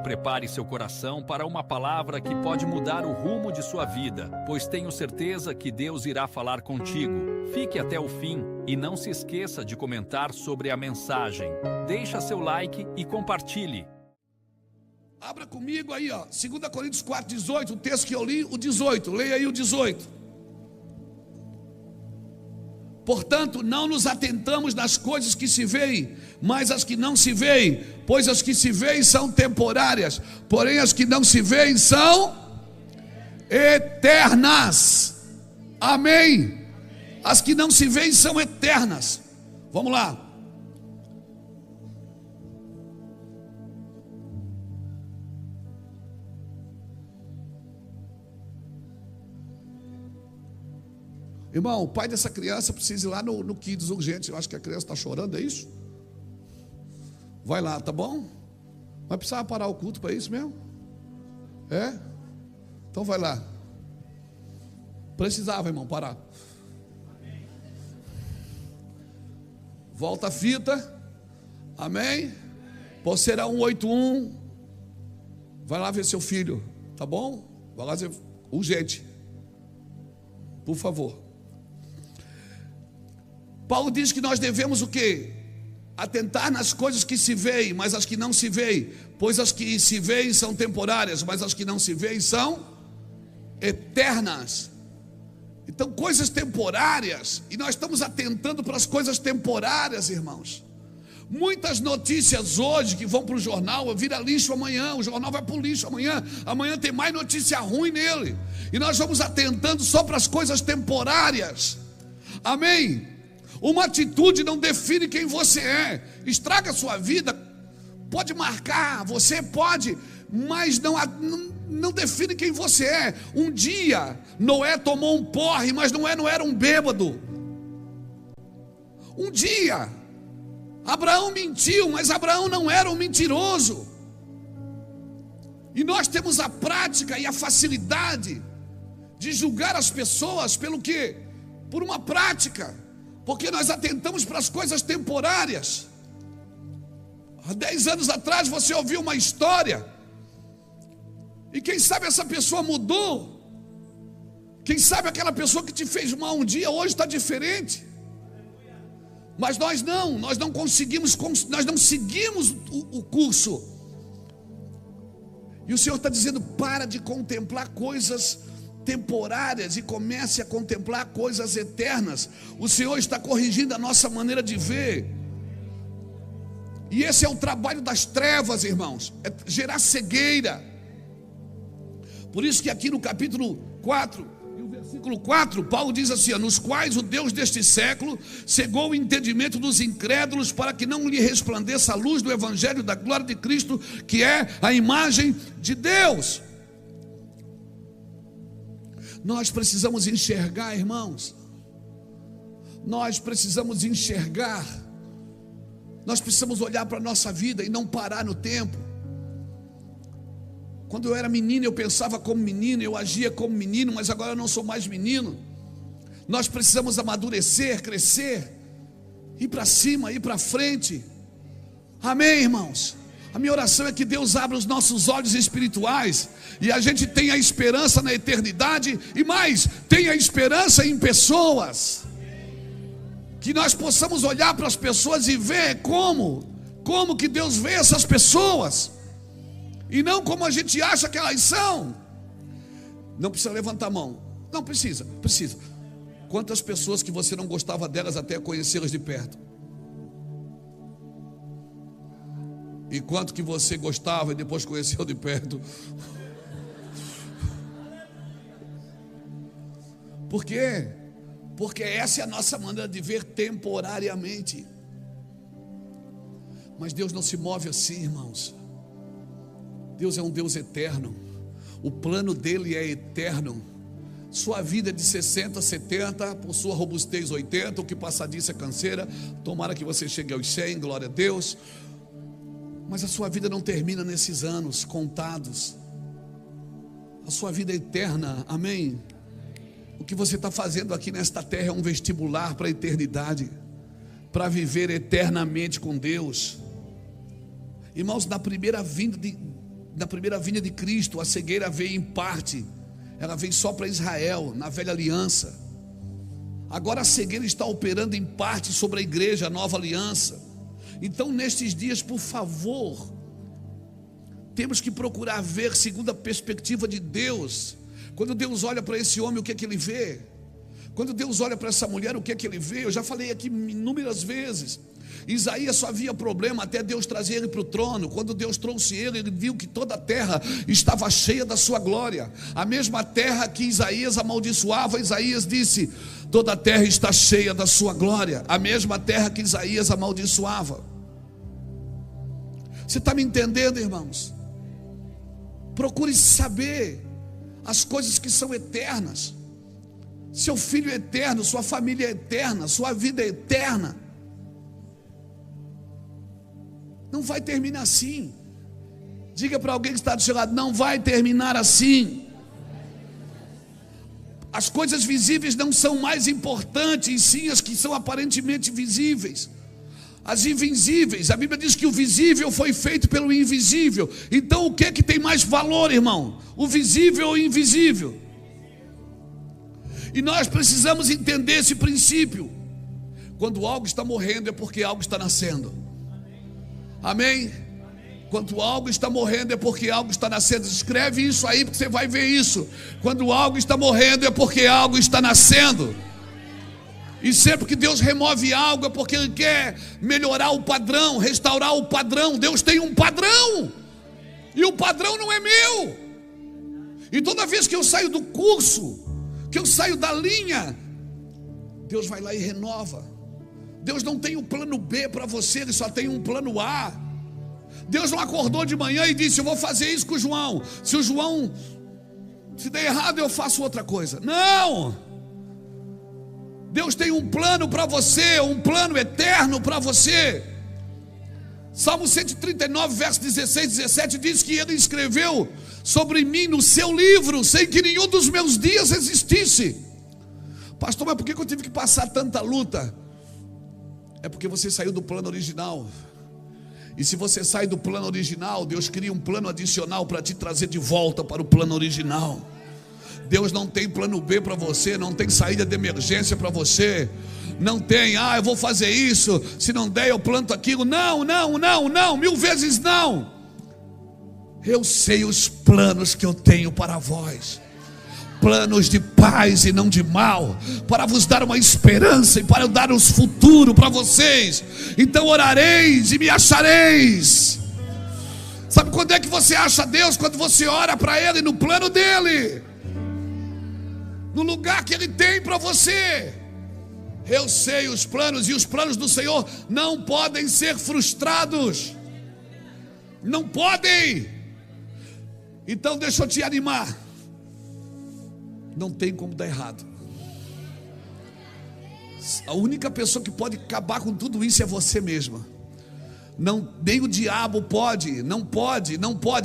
prepare seu coração para uma palavra que pode mudar o rumo de sua vida, pois tenho certeza que Deus irá falar contigo. Fique até o fim e não se esqueça de comentar sobre a mensagem. Deixa seu like e compartilhe. Abra comigo aí, 2 Coríntios 4:18, o texto que eu li, o 18. Leia aí o 18. Portanto, não nos atentamos nas coisas que se veem, mas as que não se veem, pois as que se veem são temporárias, porém as que não se veem são eternas. Amém? As que não se veem são eternas. Vamos lá. Irmão, o pai dessa criança precisa ir lá no Kids urgente. Eu acho que a criança está chorando, é isso? Vai lá, tá bom? Mas precisava parar o culto para isso mesmo? É? Então vai lá. Precisava, irmão, parar. Volta a fita. Amém? Poceira 181. Vai lá ver seu filho, tá bom? Vai lá ver, urgente. Por favor. Paulo diz que nós devemos o quê? Atentar nas coisas que se veem, mas as que não se veem, pois as que se veem são temporárias, mas as que não se veem são eternas. Então, coisas temporárias, e nós estamos atentando para as coisas temporárias, irmãos. Muitas notícias hoje que vão para o jornal, vira lixo amanhã, o jornal vai para o lixo amanhã tem mais notícia ruim nele, e nós vamos atentando só para as coisas temporárias. Amém? Uma atitude não define quem você é. Estraga a sua vida, pode marcar, você pode, mas não define quem você é. Um dia Noé tomou um porre, mas Noé não era um bêbado. Um dia Abraão mentiu, mas Abraão não era um mentiroso. E nós temos a prática e a facilidade de julgar as pessoas pelo quê? Por uma prática. Porque nós atentamos para as coisas temporárias. Há 10 anos atrás você ouviu uma história, e quem sabe essa pessoa mudou. Quem sabe aquela pessoa que te fez mal um dia, hoje está diferente. Mas nós não conseguimos, nós não seguimos o curso. E o Senhor está dizendo: para de contemplar coisas temporárias e comece a contemplar coisas eternas. O Senhor está corrigindo a nossa maneira de ver. E esse é o trabalho das trevas, irmãos, é gerar cegueira. Por isso que aqui no capítulo 4 e o versículo 4, Paulo diz assim: nos quais o Deus deste século cegou o entendimento dos incrédulos, para que não lhe resplandeça a luz do evangelho da glória de Cristo, que é a imagem de Deus. Nós precisamos enxergar, irmãos. Nós precisamos enxergar. Nós precisamos olhar para a nossa vida e não parar no tempo. Quando eu era menino, eu pensava como menino, eu agia como menino, mas agora eu não sou mais menino. Nós precisamos amadurecer, crescer, ir para cima, ir para frente. Amém, irmãos? A minha oração é que Deus abra os nossos olhos espirituais e a gente tenha esperança na eternidade, e mais, tenha esperança em pessoas. Que nós possamos olhar para as pessoas e ver como que Deus vê essas pessoas, e não como a gente acha que elas são. Não precisa levantar a mão. Não precisa. Quantas pessoas que você não gostava delas até conhecê-las de perto? E quanto que você gostava e depois conheceu de perto? Por quê? Porque essa é a nossa maneira de ver temporariamente. Mas Deus não se move assim, irmãos. Deus é um Deus eterno. O plano dele é eterno. Sua vida é de 60, 70, por sua robustez 80, o que passar disso é canseira. Tomara que você chegue aos 100, glória a Deus. Mas a sua vida não termina nesses anos contados. A sua vida é eterna, amém? O que você está fazendo aqui nesta terra é um vestibular para a eternidade, para viver eternamente com Deus. Irmãos, na primeira vinda na primeira vinda de Cristo, a cegueira veio em parte, ela veio só para Israel, na velha aliança. Agora a cegueira está operando em parte sobre a igreja, a nova aliança. Então nestes dias, por favor, temos que procurar ver segundo a perspectiva de Deus. Quando Deus olha para esse homem, o que é que ele vê? Quando Deus olha para essa mulher, o que é que ele vê? Eu já falei aqui inúmeras vezes. Isaías só havia problema até Deus trazer ele para o trono. Quando Deus trouxe ele, ele viu que toda a terra estava cheia da sua glória. A mesma terra que Isaías amaldiçoava, Isaías disse: toda a terra está cheia da sua glória. A mesma terra que Isaías amaldiçoava. Você está me entendendo, irmãos? Procure saber as coisas que são eternas. Seu filho é eterno, sua família é eterna, sua vida é eterna. Não vai terminar assim. Diga para alguém que está do seu lado: não vai terminar assim. As coisas visíveis não são mais importantes, e sim as que são aparentemente visíveis. As invisíveis, a Bíblia diz que o visível foi feito pelo invisível. Então o que é que tem mais valor, irmão? O visível ou o invisível? E nós precisamos entender esse princípio. Quando algo está morrendo é porque algo está nascendo. Amém? Quando algo está morrendo é porque algo está nascendo. Escreve isso aí porque você vai ver isso. Quando algo está morrendo é porque algo está nascendo. E sempre que Deus remove algo é porque Ele quer melhorar o padrão, restaurar o padrão. Deus tem um padrão, e o padrão não é meu. E toda vez que eu saio do curso, que eu saio da linha, Deus vai lá e renova. Deus não tem um plano B para você, Ele só tem um plano A. Deus não acordou de manhã e disse: eu vou fazer isso com o João. Se o João se der errado, eu faço outra coisa. Não! Deus tem um plano para você, um plano eterno para você. Salmo 139, verso 16 e 17 diz que Ele escreveu sobre mim no seu livro, sem que nenhum dos meus dias existisse. Pastor, mas por que eu tive que passar tanta luta? É porque você saiu do plano original. E se você sai do plano original, Deus cria um plano adicional para te trazer de volta para o plano original. Deus não tem plano B para você, não tem saída de emergência para você. Não tem, eu vou fazer isso, se não der eu planto aquilo. Não, não, não, não, 1000 vezes não. Eu sei os planos que eu tenho para vós, planos de paz e não de mal, para vos dar uma esperança e para dar os futuro para vocês. Então orareis e me achareis. Sabe quando é que você acha Deus? Quando você ora para Ele no plano dEle, no lugar que Ele tem para você. Eu sei os planos, e os planos do Senhor não podem ser frustrados. Não podem. Então deixa eu te animar. Não tem como dar errado. A única pessoa que pode acabar com tudo isso é você mesma. Não, nem o diabo pode, não pode.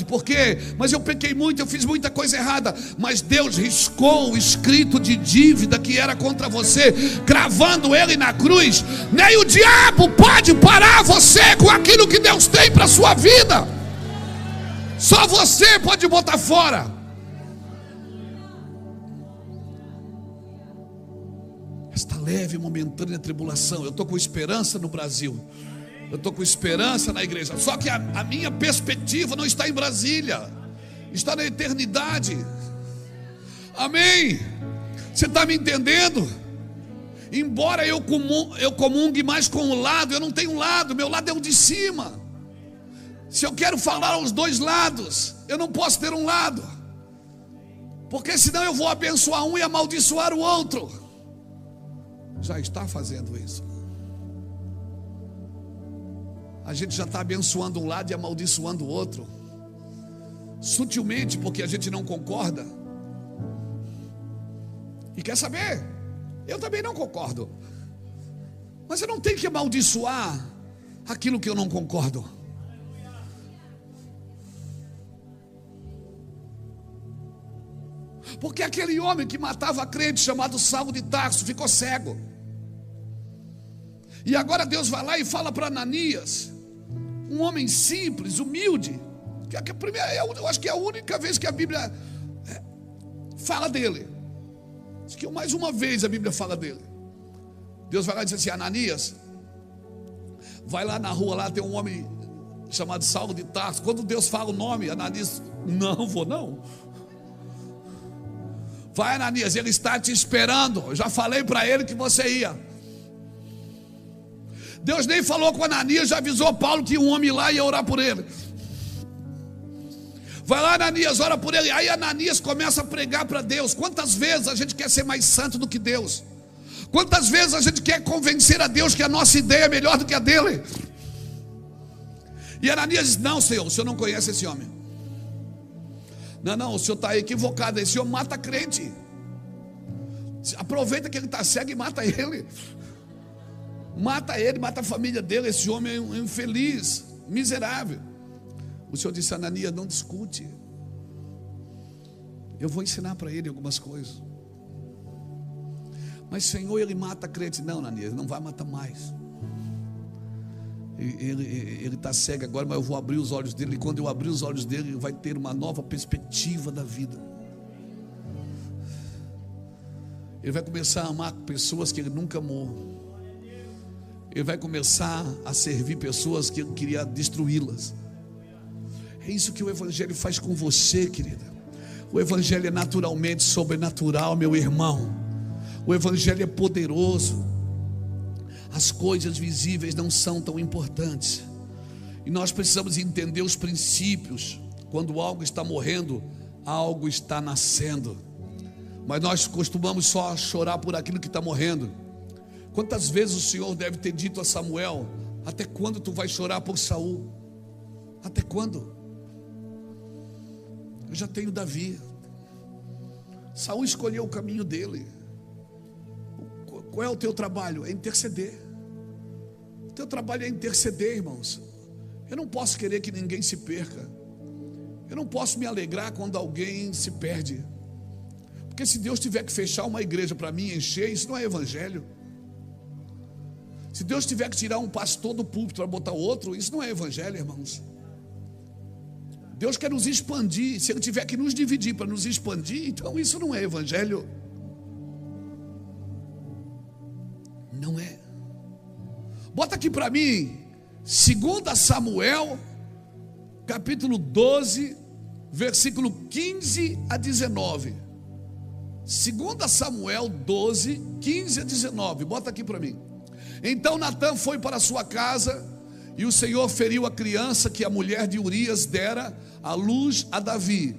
Por quê? Mas eu pequei muito, eu fiz muita coisa errada. Mas Deus riscou o escrito de dívida que era contra você, cravando ele na cruz. Nem o diabo pode parar você com aquilo que Deus tem para a sua vida. Só você pode botar fora. Esta leve e momentânea tribulação, eu estou com esperança no Brasil, eu estou com esperança na igreja. Só que a minha perspectiva não está em Brasília, está na eternidade. Amém? Você está me entendendo? Embora eu comungue mais com um lado, eu não tenho um lado, meu lado é o de cima. Se eu quero falar aos dois lados, eu não posso ter um lado, porque senão eu vou abençoar um e amaldiçoar o outro. Já está fazendo isso. A gente já está abençoando um lado e amaldiçoando o outro, sutilmente, porque a gente não concorda. E quer saber? Eu também não concordo, mas eu não tenho que amaldiçoar aquilo que eu não concordo. Porque aquele homem que matava crente, chamado Saulo de Tarso, ficou cego. E agora Deus vai lá e fala para Ananias, um homem simples, humilde, Que a primeira, eu acho que é a única vez que a Bíblia fala dele. Acho que mais uma vez a Bíblia fala dele. Deus vai lá e diz assim: Ananias, vai lá na rua, lá tem um homem chamado Saulo de Tarso. Quando Deus fala o nome, Ananias, não vou não. Vai, Ananias, ele está te esperando. Eu já falei para ele que você ia. Deus nem falou com Ananias, já avisou Paulo que um homem lá ia orar por ele. Vai lá, Ananias, ora por ele. Aí Ananias começa a pregar para Deus. Quantas vezes a gente quer ser mais santo do que Deus? Quantas vezes a gente quer convencer a Deus que a nossa ideia é melhor do que a dele? E Ananias diz: não, Senhor, o Senhor não conhece esse homem. Não, o Senhor está equivocado. Esse homem mata crente. Aproveita que ele está cego e mata ele. Mata ele, mata a família dele. Esse homem é um infeliz, miserável. O Senhor disse: Ananias, não discute. Eu vou ensinar para ele algumas coisas. Mas Senhor, ele mata crente. Não, Ananias, não vai matar mais. Ele está cego agora, mas eu vou abrir os olhos dele. E quando eu abrir os olhos dele, ele vai ter uma nova perspectiva da vida. Ele vai começar a amar pessoas que ele nunca amou. Ele vai começar a servir pessoas que ele queria destruí-las. É isso que o Evangelho faz com você, querida. O Evangelho é naturalmente sobrenatural, meu irmão. O Evangelho é poderoso. As coisas visíveis não são tão importantes. E nós precisamos entender os princípios. Quando algo está morrendo, algo está nascendo. Mas nós costumamos só chorar por aquilo que está morrendo. Quantas vezes o Senhor deve ter dito a Samuel: até quando tu vai chorar por Saul? Até quando? Eu já tenho Davi. Saul escolheu o caminho dele. Qual é o teu trabalho? É interceder. O teu trabalho é interceder, irmãos. Eu não posso querer que ninguém se perca. Eu não posso me alegrar quando alguém se perde. Porque se Deus tiver que fechar uma igreja para mim encher, isso não é evangelho. Se Deus tiver que tirar um pastor do púlpito para botar outro, isso não é evangelho, irmãos. Deus quer nos expandir. Se Ele tiver que nos dividir para nos expandir, então isso não é evangelho. Não é. Bota aqui para mim 2 Samuel capítulo 12, versículo 15 a 19. 2 Samuel 12, 15 a 19. Bota aqui para mim. Então Natã foi para sua casa, e o Senhor feriu a criança que a mulher de Urias dera à luz a Davi,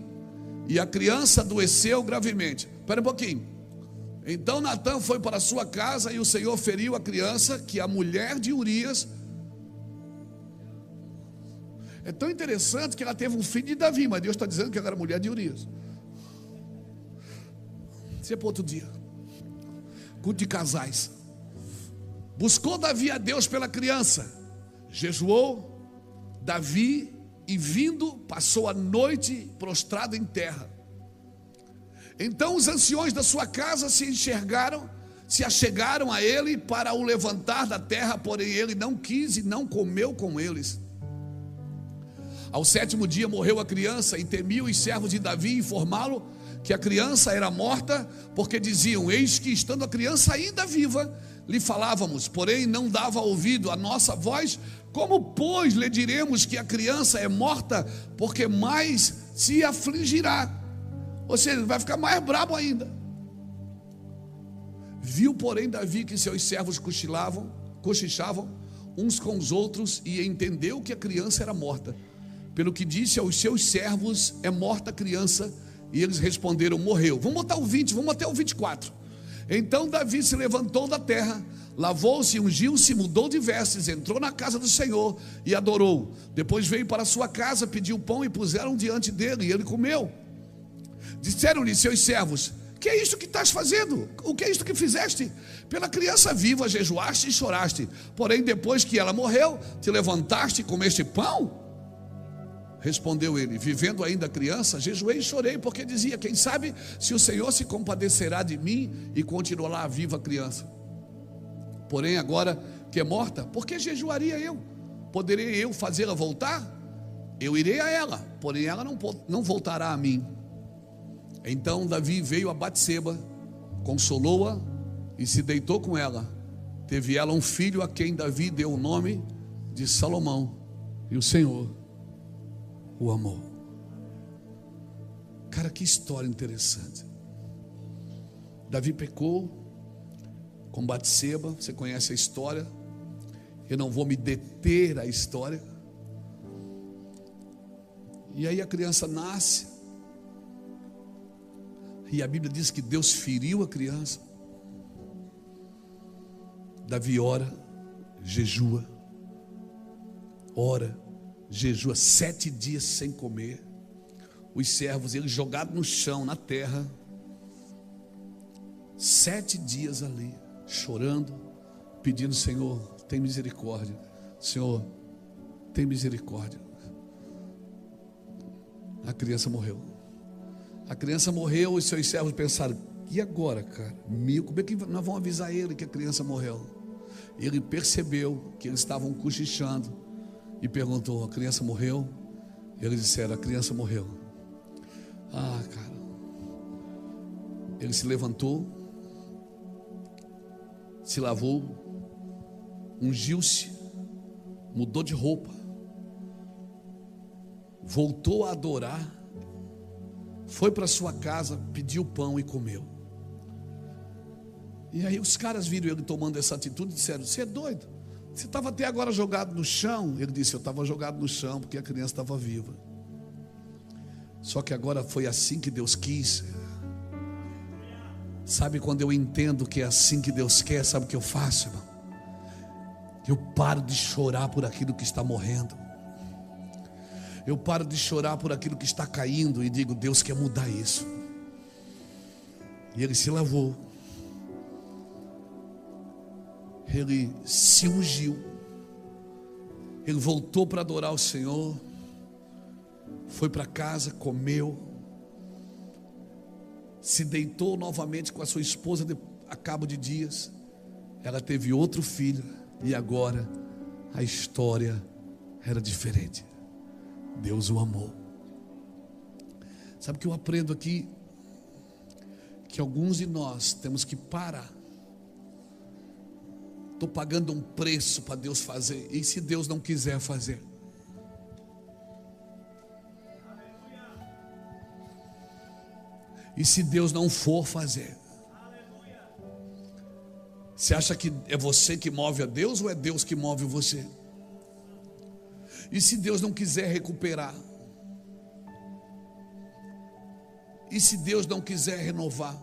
e a criança adoeceu gravemente. Espera um pouquinho. Então Natã foi para sua casa, e o Senhor feriu a criança que a mulher de Urias. É tão interessante que ela teve um filho de Davi, mas Deus está dizendo que ela era mulher de Urias. Isso é para outro dia. Culto de casais. Buscou Davi a Deus pela criança. Jejuou Davi, e vindo passou a noite prostrado em terra. Então os anciões da sua casa se achegaram a ele para o levantar da terra, porém ele não quis e não comeu com eles. Ao 7º dia morreu a criança, e temiam os servos de Davi informá-lo que a criança era morta, porque diziam: eis que estando a criança ainda viva, lhe falávamos, porém não dava ouvido à nossa voz. Como pois lhe diremos que a criança é morta, porque mais se afligirá? Ou seja, ele vai ficar mais brabo ainda. Viu, porém, Davi que seus servos cochichavam uns com os outros, e entendeu que a criança era morta. Pelo que disse aos seus servos: é morta a criança. E eles responderam: morreu. Vamos botar o 20, vamos até o 24. Então Davi se levantou da terra, lavou-se, ungiu-se, mudou de vestes, entrou na casa do Senhor e adorou. Depois veio para sua casa, pediu pão e puseram diante dele, e ele comeu. Disseram-lhe seus servos: que é isto que estás fazendo? O que é isto que fizeste? Pela criança viva jejuaste e choraste, porém depois que ela morreu, te levantaste e comeste pão? Respondeu ele: vivendo ainda a criança, jejuei e chorei, porque dizia: quem sabe se o Senhor se compadecerá de mim e continuará viva a criança. Porém agora que é morta, por que jejuaria eu? Poderei eu fazê-la voltar? eu irei a ela, porém ela não voltará a mim. Então Davi veio a Batseba, consolou-a e se deitou com ela. Teve ela um filho a quem Davi deu o nome de Salomão, e o Senhor o amou. Cara, que história interessante. Davi pecou com Batseba, você conhece a história. Eu não vou me deter à história. E aí a criança nasce, e a Bíblia diz que Deus feriu a criança. Davi ora, jejua, 7 dias sem comer. Os servos, eles jogados no chão, na terra, 7 dias ali, chorando, pedindo: Senhor, tem misericórdia. Senhor, tem misericórdia. A criança morreu. A criança morreu e seus servos pensaram: e agora, cara? Como é que nós vamos avisar ele que a criança morreu? Ele percebeu que eles estavam cochichando e perguntou: a criança morreu? Eles disseram: a criança morreu. Ah, cara. Ele se levantou, se lavou, ungiu-se, mudou de roupa, voltou a adorar, foi para sua casa, pediu pão e comeu. E aí os caras viram ele tomando essa atitude e disseram: você é doido? Você estava até agora jogado no chão. Ele disse: eu estava jogado no chão porque a criança estava viva. Só que agora foi assim que Deus quis. Sabe quando eu entendo que é assim que Deus quer, sabe o que eu faço, irmão? Eu paro de chorar por aquilo que está morrendo. Eu paro de chorar por aquilo que está caindo e digo: Deus quer mudar isso. E ele se lavou, ele se ungiu, ele voltou para adorar o Senhor, foi para casa, comeu, se deitou novamente com a sua esposa a cabo de dias. Ela teve outro filho e agora a história era diferente. Deus o amou. Sabe o que eu aprendo aqui? Que alguns de nós temos que parar. Estou pagando um preço para Deus fazer. E se Deus não quiser fazer? E se Deus não for fazer? Você acha que é você que move a Deus ou é Deus que move você? E se Deus não quiser recuperar? E se Deus não quiser renovar?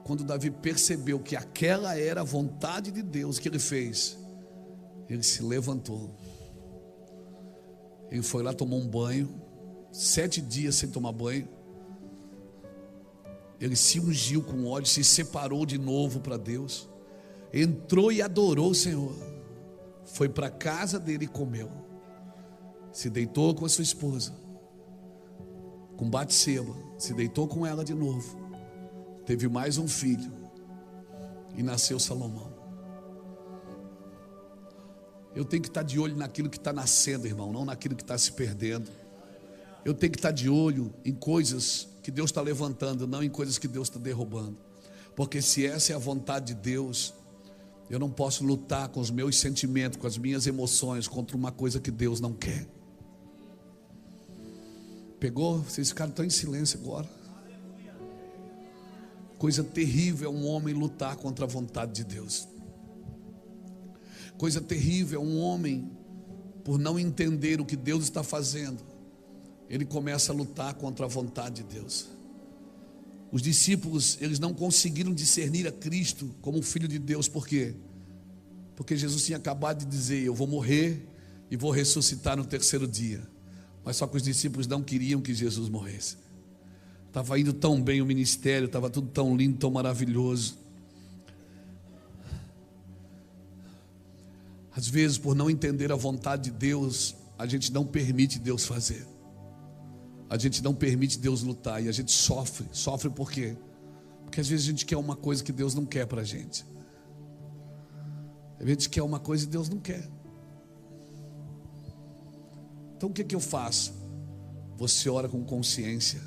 Quando Davi percebeu que aquela era a vontade de Deus, o que ele fez? Ele se levantou. Ele foi lá, tomou um banho, 7 dias sem tomar banho. Ele se ungiu com óleo, se separou de novo para Deus. Entrou e adorou o Senhor. Foi para a casa dele e comeu. Se deitou com a sua esposa, com Batseba, se deitou com ela de novo. Teve mais um filho e nasceu Salomão. Eu tenho que estar de olho naquilo que está nascendo, irmão, não naquilo que está se perdendo. Eu tenho que estar de olho em coisas que Deus está levantando, não em coisas que Deus está derrubando. Porque se essa é a vontade de Deus, eu não posso lutar com os meus sentimentos, com as minhas emoções, contra uma coisa que Deus não quer. Pegou? Vocês ficaram tão em silêncio agora. Coisa terrível é um homem lutar contra a vontade de Deus. Coisa terrível é um homem, por não entender o que Deus está fazendo, ele começa a lutar contra a vontade de Deus. Os discípulos, eles não conseguiram discernir a Cristo como Filho de Deus. Por quê? Porque Jesus tinha acabado de dizer: eu vou morrer e vou ressuscitar no 3º dia. Mas só que os discípulos não queriam que Jesus morresse. Estava indo tão bem o ministério, estava tudo tão lindo, tão maravilhoso. Às vezes, por não entender a vontade de Deus, a gente não permite Deus fazer. A gente não permite Deus lutar e a gente sofre. Sofre por quê? Porque às vezes a gente quer uma coisa que Deus não quer para a gente. A gente quer uma coisa e Deus não quer. Então o que eu faço? Você ora com consciência.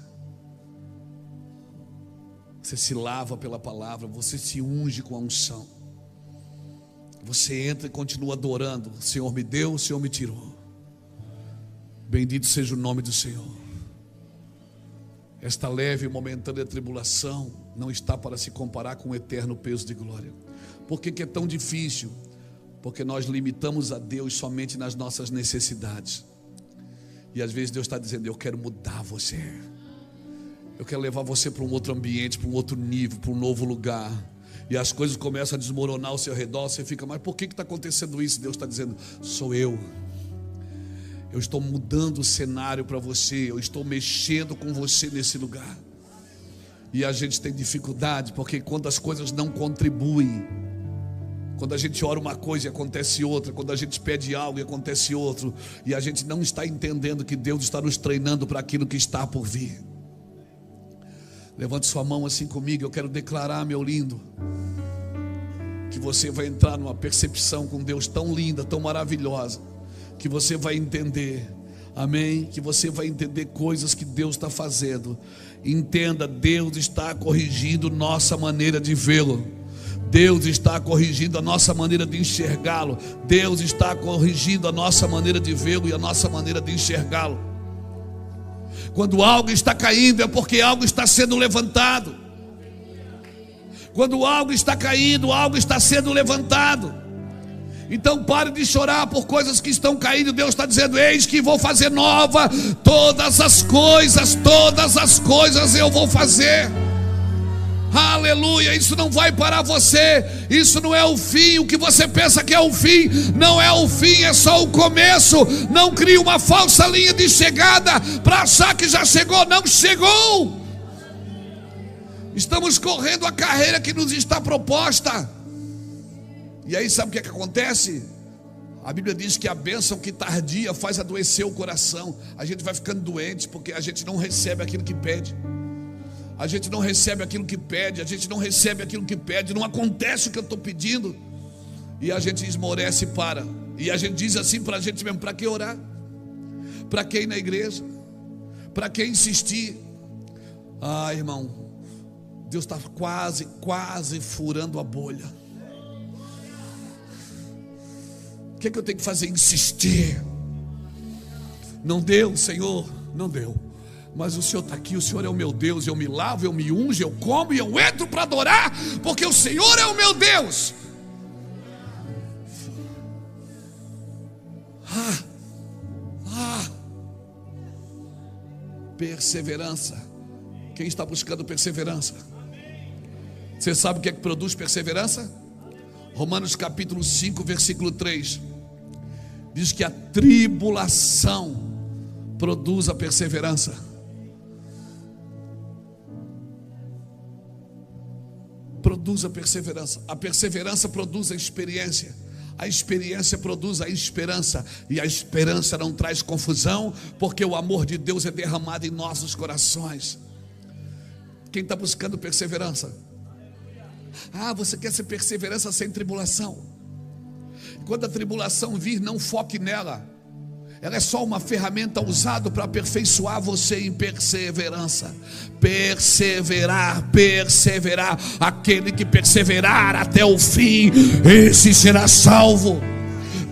Você se lava pela palavra, você se unge com a unção. Você entra e continua adorando. O Senhor me deu, o Senhor me tirou. Bendito seja o nome do Senhor. Esta leve e momentânea tribulação não está para se comparar com o eterno peso de glória. Por que é tão difícil? Porque nós limitamos a Deus somente nas nossas necessidades. E às vezes Deus está dizendo: eu quero mudar você. Eu quero levar você para um outro ambiente, para um outro nível, para um novo lugar. E as coisas começam a desmoronar ao seu redor. Você fica: mas por que está acontecendo isso? Deus está dizendo: sou eu. Eu estou mudando o cenário para você. Eu estou mexendo com você nesse lugar. E a gente tem dificuldade, porque quando as coisas não contribuem, quando a gente ora uma coisa e acontece outra, quando a gente pede algo e acontece outro, e a gente não está entendendo que Deus está nos treinando para aquilo que está por vir. Levante sua mão assim comigo. Eu quero declarar, meu lindo, que você vai entrar numa percepção com Deus tão linda, tão maravilhosa, que você vai entender, amém? Que você vai entender coisas que Deus está fazendo. Entenda, Deus está corrigindo nossa maneira de vê-lo. Deus está corrigindo a nossa maneira de enxergá-lo. Deus está corrigindo a nossa maneira de vê-lo e a nossa maneira de enxergá-lo. Quando algo está caindo, é porque algo está sendo levantado. Quando algo está caindo, algo está sendo levantado. Então pare de chorar por coisas que estão caindo. Deus está dizendo: eis que vou fazer nova todas as coisas eu vou fazer. Aleluia. Isso não vai parar você. Isso não é o fim. O que você pensa que é o fim não é o fim, é só o começo. Não crie uma falsa linha de chegada para achar que já chegou. Não chegou. Estamos correndo a carreira que nos está proposta. E aí sabe o que acontece? A Bíblia diz que a bênção que tardia faz adoecer o coração. A gente vai ficando doente porque a gente não recebe aquilo que pede. A gente não recebe aquilo que pede. A gente não recebe aquilo que pede. Não acontece o que eu estou pedindo. E a gente esmorece e para. E a gente diz assim para a gente mesmo: para que orar? Para que ir na igreja? Para que insistir? Ah, irmão, Deus está quase furando a bolha. O que eu tenho que fazer? Insistir. Não deu, Senhor? Não deu. Mas o Senhor está aqui, o Senhor é o meu Deus. Eu me lavo, eu me unjo, eu como e eu entro para adorar, porque o Senhor é o meu Deus. Perseverança. Quem está buscando perseverança? Você sabe o que é que produz perseverança? Romanos capítulo 5, versículo 3 diz que a tribulação produz a perseverança. Produz a perseverança. A perseverança produz a experiência. A experiência produz a esperança. E a esperança não traz confusão, porque o amor de Deus é derramado em nossos corações. Quem está buscando perseverança? Ah, você quer ser perseverança sem tribulação? Quando a tribulação vir, não foque nela. Ela é só uma ferramenta usada para aperfeiçoar você em perseverança. Perseverar. Aquele que perseverar até o fim, esse será salvo.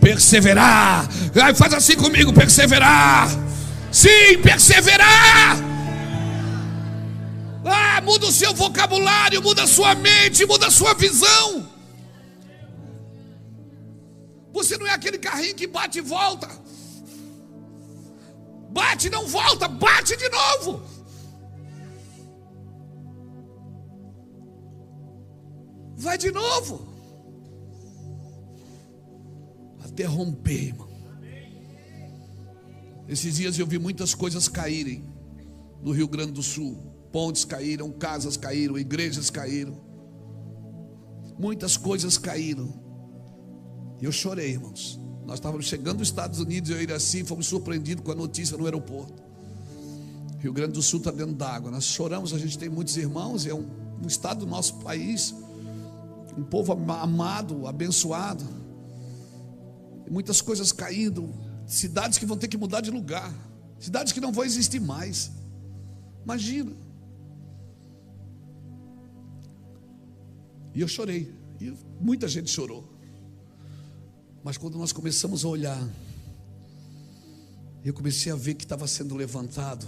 Perseverar. Ai, faz assim comigo: perseverar. Sim, perseverar. Muda o seu vocabulário, muda a sua mente, muda a sua visão. Você não é aquele carrinho que bate e volta. Bate e não volta, bate de novo. Vai de novo. Até romper, irmão. Esses dias eu vi muitas coisas caírem no Rio Grande do Sul. Pontes caíram, casas caíram, igrejas caíram. Muitas coisas caíram. E eu chorei, irmãos. Nós estávamos chegando nos Estados Unidos, eu e Iraci, fomos surpreendidos com a notícia no aeroporto. Rio Grande do Sul está dentro d'água. Nós choramos, a gente tem muitos irmãos, é um estado do nosso país, um povo amado, abençoado. Muitas coisas caindo, cidades que vão ter que mudar de lugar, cidades que não vão existir mais. Imagina. E eu chorei, e muita gente chorou. Mas quando nós começamos a olhar, eu comecei a ver que estava sendo levantado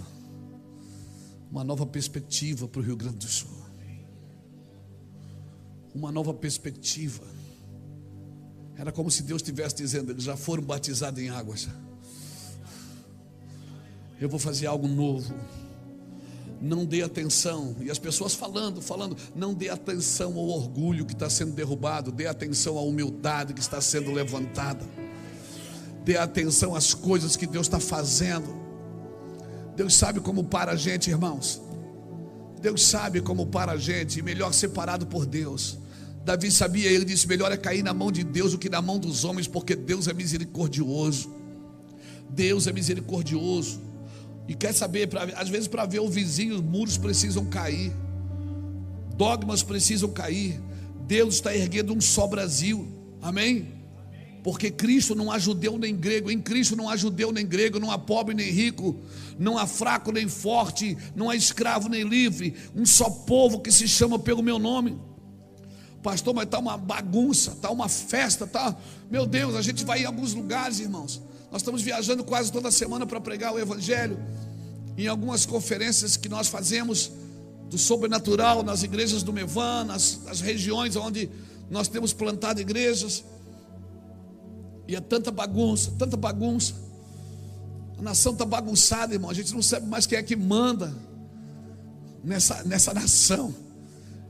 uma nova perspectiva para o Rio Grande do Sul. Uma nova perspectiva. Era como se Deus estivesse dizendo: eles já foram batizados em águas. Eu vou fazer algo novo. Não dê atenção. E as pessoas falando, não dê atenção ao orgulho que está sendo derrubado. Dê atenção à humildade que está sendo levantada. Dê atenção às coisas que Deus está fazendo. Deus sabe como para a gente, irmãos. Deus sabe como para a gente. E melhor separado por Deus. Davi sabia, ele disse: melhor é cair na mão de Deus do que na mão dos homens, porque Deus é misericordioso. Deus é misericordioso. E quer saber, às vezes para ver o vizinho, os muros precisam cair, dogmas precisam cair. Deus está erguendo um só Brasil, amém? Porque Cristo não há judeu nem grego. Em Cristo não há judeu nem grego, não há pobre nem rico, não há fraco nem forte, não há escravo nem livre. Um só povo que se chama pelo meu nome. Pastor, mas está uma bagunça, está uma festa, tá? Meu Deus, a gente vai em alguns lugares, irmãos. Nós estamos viajando quase toda semana para pregar o Evangelho. Em algumas conferências que nós fazemos do sobrenatural, nas igrejas do Mevan, nas regiões onde nós temos plantado igrejas. E é tanta bagunça, tanta bagunça. A nação está bagunçada, irmão. A gente não sabe mais quem é que manda nessa nação.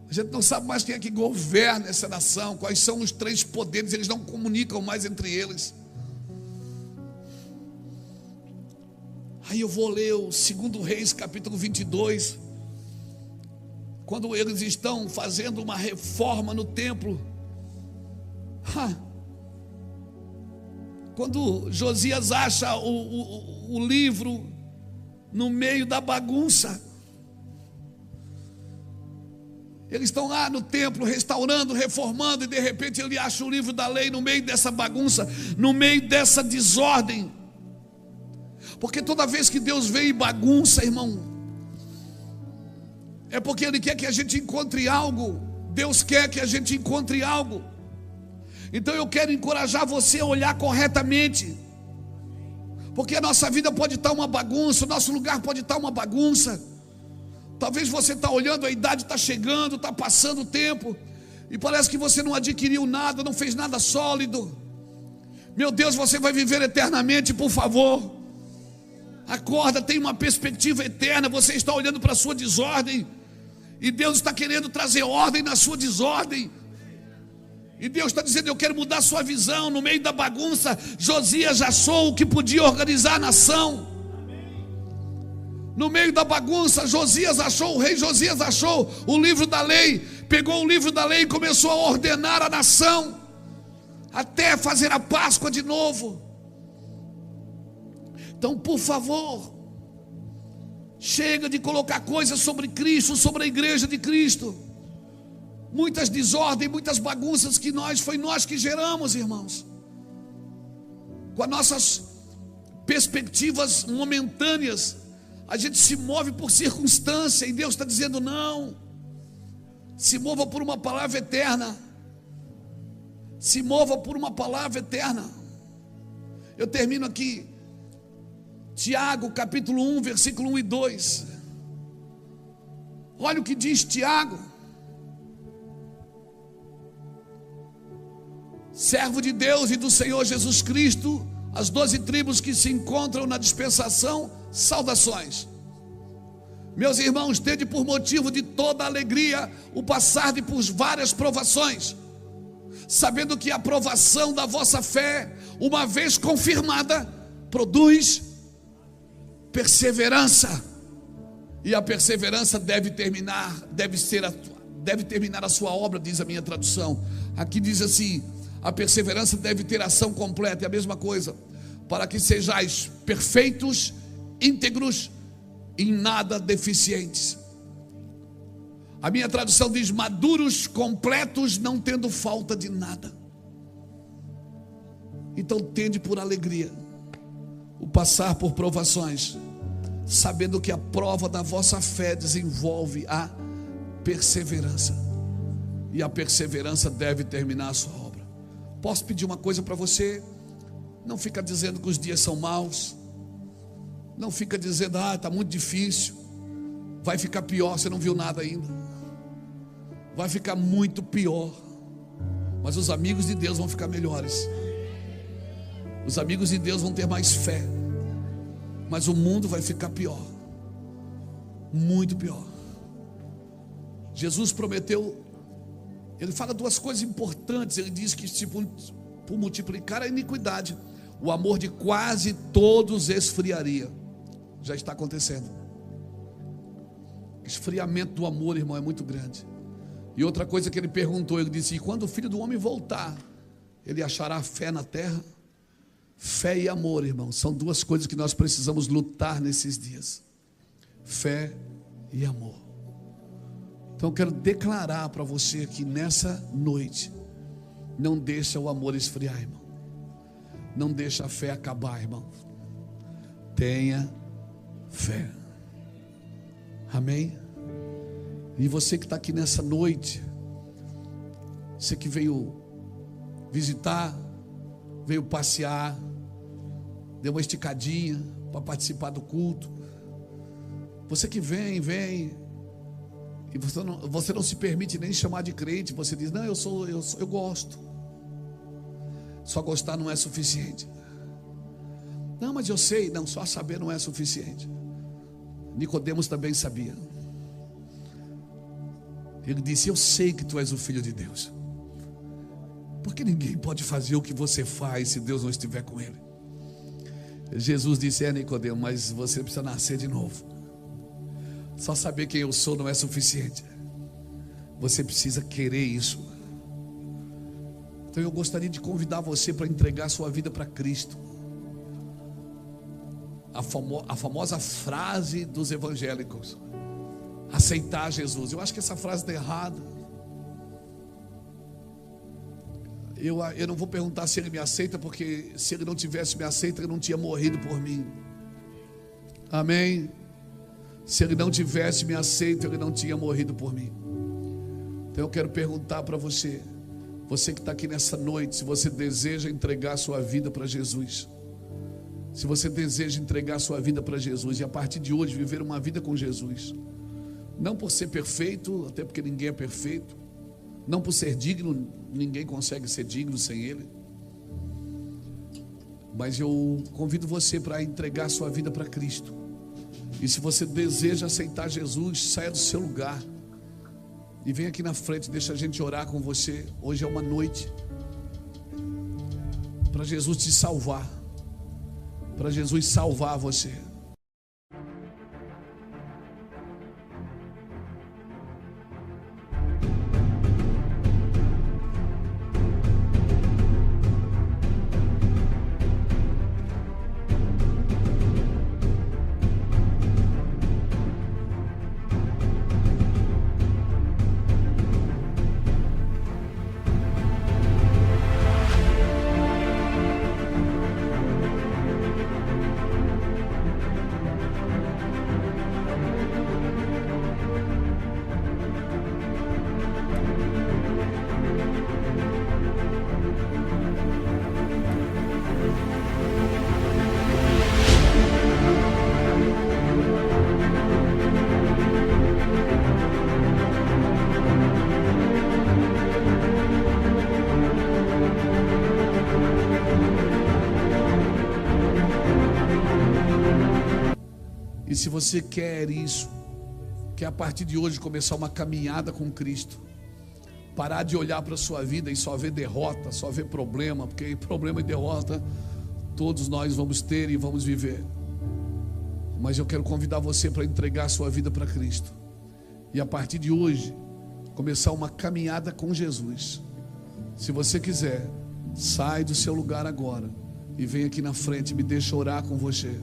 A gente não sabe mais quem é que governa essa nação. Quais são os três poderes. Eles não comunicam mais entre eles. Aí eu vou ler o 2 Reis, capítulo 22. Quando eles estão fazendo uma reforma no templo. Quando Josias acha o livro no meio da bagunça. Eles estão lá no templo restaurando, reformando, e de repente ele acha o livro da lei no meio dessa bagunça, no meio dessa desordem. Porque toda vez que Deus vem e bagunça, irmão, é porque Ele quer que a gente encontre algo. Deus quer que a gente encontre algo. Então eu quero encorajar você a olhar corretamente. Porque a nossa vida pode estar uma bagunça, o nosso lugar pode estar uma bagunça. Talvez você está olhando, a idade está chegando, está passando o tempo, e parece que você não adquiriu nada, não fez nada sólido. Meu Deus, você vai viver eternamente, por favor. Acorda, tem uma perspectiva eterna. Você está olhando para a sua desordem, e Deus está querendo trazer ordem na sua desordem. E Deus está dizendo: eu quero mudar a sua visão. No meio da bagunça, Josias achou o que podia organizar a nação. No meio da bagunça, o rei Josias achou o livro da lei. Pegou o livro da lei e começou a ordenar a nação, até fazer a Páscoa de novo. Então, por favor, chega de colocar coisas sobre Cristo, sobre a igreja de Cristo. Muitas desordens, muitas bagunças que foi nós que geramos, irmãos. Com as nossas perspectivas momentâneas, a gente se move por circunstância, e Deus está dizendo: não, se mova por uma palavra eterna. Se mova por uma palavra eterna. Eu termino aqui. Tiago, capítulo 1, versículo 1 e 2. Olha o que diz Tiago. Servo de Deus e do Senhor Jesus Cristo, as 12 tribos que se encontram na dispensação, saudações. Meus irmãos, tende por motivo de toda alegria o passar por várias provações, sabendo que a provação da vossa fé, uma vez confirmada, produz perseverança. E a perseverança deve terminar a sua obra, diz a minha tradução. Aqui diz assim: a perseverança deve ter ação completa. É a mesma coisa: para que sejais perfeitos, íntegros, em nada deficientes. A minha tradução diz: maduros, completos, não tendo falta de nada. Então tende por alegria. o passar por provações, sabendo que a prova da vossa fé desenvolve a perseverança, e a perseverança deve terminar a sua obra. Posso pedir uma coisa para você? Não fica dizendo que os dias são maus, não fica dizendo, está muito difícil, vai ficar pior, você não viu nada ainda, vai ficar muito pior, mas os amigos de Deus vão ficar melhores, os amigos de Deus vão ter mais fé, mas o mundo vai ficar pior, muito pior. Jesus prometeu, ele fala duas coisas importantes. Ele diz que se por multiplicar a iniquidade, o amor de quase todos esfriaria. Já está acontecendo. O esfriamento do amor, irmão, é muito grande. E outra coisa que ele perguntou, ele disse: e quando o Filho do Homem voltar, ele achará fé na terra? Fé e amor, irmão, são duas coisas que nós precisamos lutar nesses dias. Fé e amor. Então eu quero declarar para você que nessa noite, não deixa o amor esfriar, irmão. Não deixa a fé acabar, irmão. Tenha fé. Amém? E você que está aqui nessa noite, você que veio visitar, veio passear, deu uma esticadinha para participar do culto, você que vem e você não se permite nem chamar de crente, você diz: não, eu gosto. Só gostar não é suficiente. Não, mas eu sei. Não, só saber não é suficiente. Nicodemos também sabia. Ele disse: eu sei que tu és o Filho de Deus, porque ninguém pode fazer o que você faz se Deus não estiver com ele. Jesus disse: Nicodemos, mas você precisa nascer de novo. Só saber quem eu sou não é suficiente. Você precisa querer isso. Então eu gostaria de convidar você para entregar sua vida para Cristo. A famosa frase dos evangélicos: aceitar Jesus. Eu acho que essa frase está errada. Eu não vou perguntar se ele me aceita, porque se ele não tivesse me aceito, ele não tinha morrido por mim. Amém? Se ele não tivesse me aceito, ele não tinha morrido por mim. Então eu quero perguntar para você, você que está aqui nessa noite, se você deseja entregar sua vida para Jesus. Se você deseja entregar sua vida para Jesus e a partir de hoje viver uma vida com Jesus, não por ser perfeito, até porque ninguém é perfeito, não por ser digno, ninguém consegue ser digno sem Ele, mas eu convido você para entregar sua vida para Cristo. E se você deseja aceitar Jesus, saia do seu lugar e vem aqui na frente, deixa a gente orar com você. Hoje é uma noite para Jesus te salvar, para Jesus salvar você. E se você quer isso, quer a partir de hoje começar uma caminhada com Cristo, parar de olhar para a sua vida e só ver derrota, só ver problema, porque problema e derrota todos nós vamos ter e vamos viver. Mas eu quero convidar você para entregar a sua vida para Cristo e a partir de hoje começar uma caminhada com Jesus. Se você quiser, sai do seu lugar agora e vem aqui na frente, me deixa orar com você.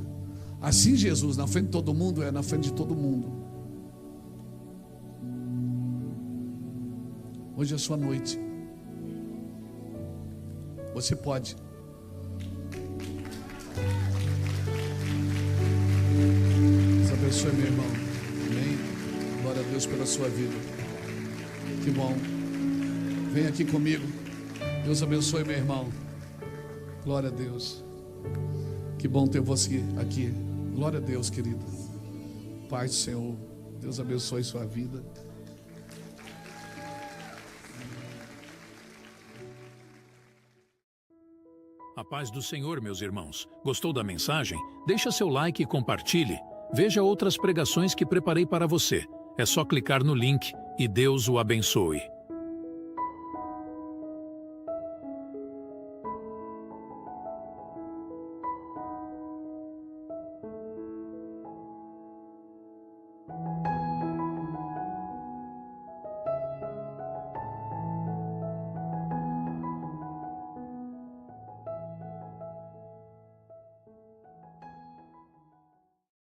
Assim Jesus, na frente de todo mundo, na frente de todo mundo. Hoje é a sua noite. Você pode. abençoe, meu irmão. Amém. Glória a Deus pela sua vida. Que bom. Vem aqui comigo. Deus abençoe, meu irmão. Glória a Deus. Que bom ter você aqui. Glória a Deus, querido. Paz do Senhor. Deus abençoe sua vida. A paz do Senhor, meus irmãos. Gostou da mensagem? Deixa seu like e compartilhe. Veja outras pregações que preparei para você. É só clicar no link e Deus o abençoe.